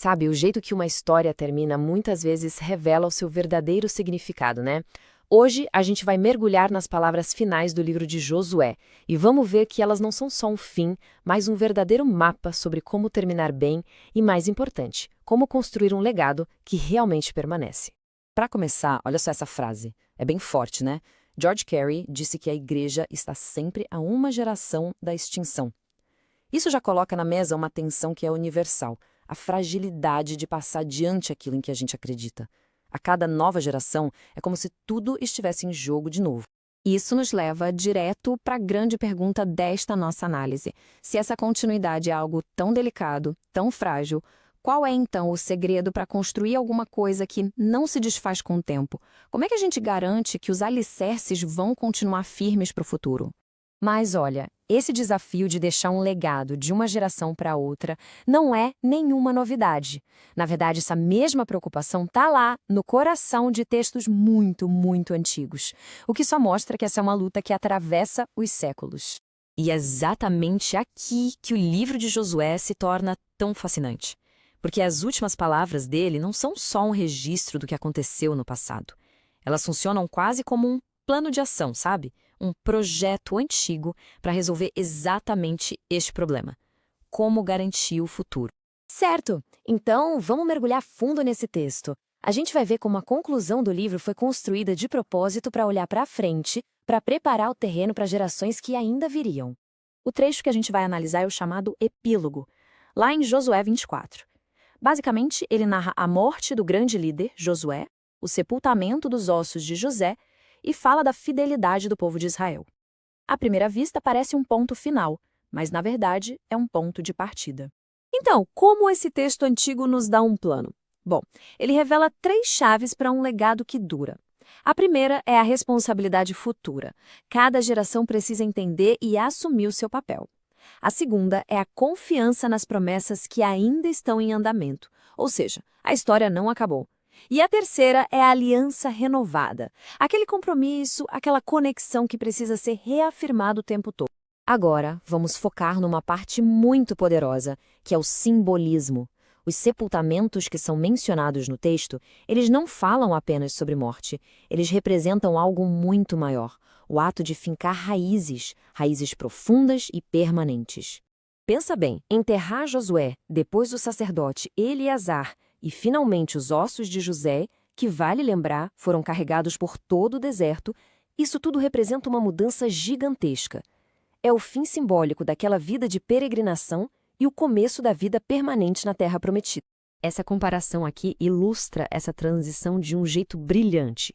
Sabe, o jeito que uma história termina muitas vezes revela o seu verdadeiro significado, né? Hoje a gente vai mergulhar nas palavras finais do livro de Josué e vamos ver que elas não são só um fim, mas um verdadeiro mapa sobre como terminar bem e, mais importante, como construir um legado que realmente permanece. Para começar, olha só essa frase. É bem forte, né? George Carey disse que a igreja está sempre a uma geração da extinção. Isso já coloca na mesa uma tensão que é universal, a fragilidade de passar adiante aquilo em que a gente acredita. A cada nova geração, é como se tudo estivesse em jogo de novo. Isso nos leva direto para a grande pergunta desta nossa análise. Se essa continuidade é algo tão delicado, tão frágil, qual é então o segredo para construir alguma coisa que não se desfaz com o tempo? Como é que a gente garante que os alicerces vão continuar firmes para o futuro? Mas olha, esse desafio de deixar um legado de uma geração para outra não é nenhuma novidade. Na verdade, essa mesma preocupação está lá no coração de textos muito, muito antigos, o que só mostra que essa é uma luta que atravessa os séculos. E é exatamente aqui que o livro de Josué se torna tão fascinante. Porque as últimas palavras dele não são só um registro do que aconteceu no passado. Elas funcionam quase como um plano de ação, sabe? Um projeto antigo para resolver exatamente este problema. Como garantir o futuro. Certo! Então, vamos mergulhar fundo nesse texto. A gente vai ver como a conclusão do livro foi construída de propósito para olhar para frente, para preparar o terreno para gerações que ainda viriam. O trecho que a gente vai analisar é o chamado epílogo, lá em Josué 24. Basicamente, ele narra a morte do grande líder, Josué, o sepultamento dos ossos de José e fala da fidelidade do povo de Israel. À primeira vista, parece um ponto final, mas, na verdade, é um ponto de partida. Então, como esse texto antigo nos dá um plano? Bom, ele revela 3 chaves para um legado que dura. A primeira é a responsabilidade futura. Cada geração precisa entender e assumir o seu papel. A segunda é a confiança nas promessas que ainda estão em andamento, ou seja, a história não acabou. E a terceira é a aliança renovada, aquele compromisso, aquela conexão que precisa ser reafirmado o tempo todo. Agora, vamos focar numa parte muito poderosa, que é o simbolismo. Os sepultamentos que são mencionados no texto, eles não falam apenas sobre morte, eles representam algo muito maior, o ato de fincar raízes, raízes profundas e permanentes. Pensa bem, enterrar Josué, depois o sacerdote Eleazar e finalmente os ossos de José, que vale lembrar, foram carregados por todo o deserto, isso tudo representa uma mudança gigantesca. É o fim simbólico daquela vida de peregrinação e o começo da vida permanente na Terra Prometida. Essa comparação aqui ilustra essa transição de um jeito brilhante.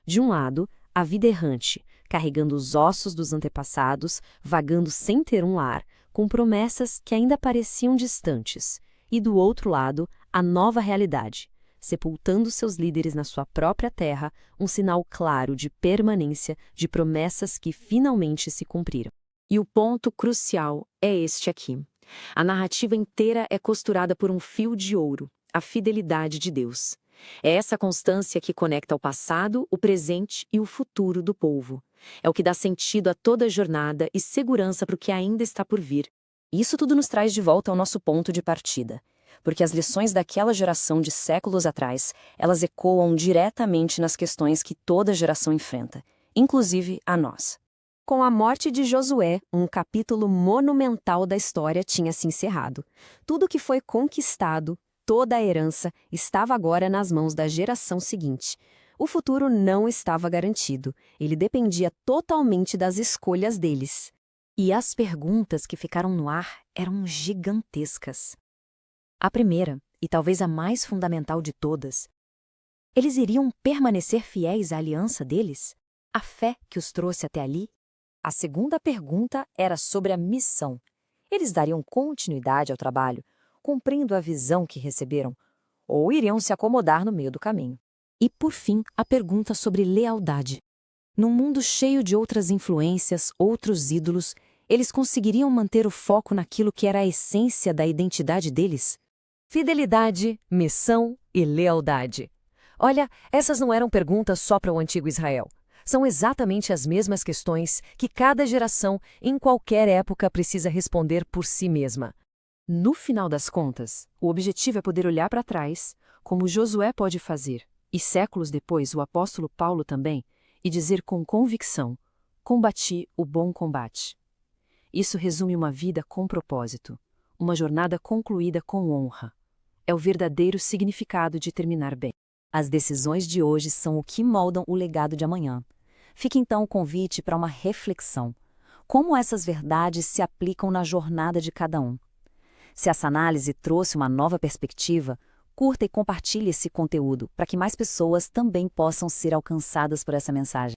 De um lado, a vida errante, carregando os ossos dos antepassados, vagando sem ter um lar, com promessas que ainda pareciam distantes. E do outro lado, a nova realidade, sepultando seus líderes na sua própria terra, um sinal claro de permanência, de promessas que finalmente se cumpriram. E o ponto crucial é este aqui. A narrativa inteira é costurada por um fio de ouro, a fidelidade de Deus. É essa constância que conecta o passado, o presente e o futuro do povo. É o que dá sentido a toda a jornada e segurança para o que ainda está por vir. Isso tudo nos traz de volta ao nosso ponto de partida. Porque as lições daquela geração de séculos atrás, elas ecoam diretamente nas questões que toda geração enfrenta, inclusive a nossa. Com a morte de Josué, um capítulo monumental da história tinha se encerrado. Tudo que foi conquistado, toda a herança, estava agora nas mãos da geração seguinte. O futuro não estava garantido, ele dependia totalmente das escolhas deles. E as perguntas que ficaram no ar eram gigantescas. A primeira, e talvez a mais fundamental de todas, eles iriam permanecer fiéis à aliança deles? A fé que os trouxe até ali? A segunda pergunta era sobre a missão. Eles dariam continuidade ao trabalho, cumprindo a visão que receberam, ou iriam se acomodar no meio do caminho? E, por fim, a pergunta sobre lealdade. Num mundo cheio de outras influências, outros ídolos, eles conseguiriam manter o foco naquilo que era a essência da identidade deles? Fidelidade, missão e lealdade. Olha, essas não eram perguntas só para o antigo Israel. São exatamente as mesmas questões que cada geração, em qualquer época, precisa responder por si mesma. No final das contas, o objetivo é poder olhar para trás, como Josué pode fazer, e séculos depois o apóstolo Paulo também, e dizer com convicção: combati o bom combate. Isso resume uma vida com propósito, uma jornada concluída com honra. É o verdadeiro significado de terminar bem. As decisões de hoje são o que moldam o legado de amanhã. Fica então o convite para uma reflexão. Como essas verdades se aplicam na jornada de cada um? Se essa análise trouxe uma nova perspectiva, curta e compartilhe esse conteúdo para que mais pessoas também possam ser alcançadas por essa mensagem.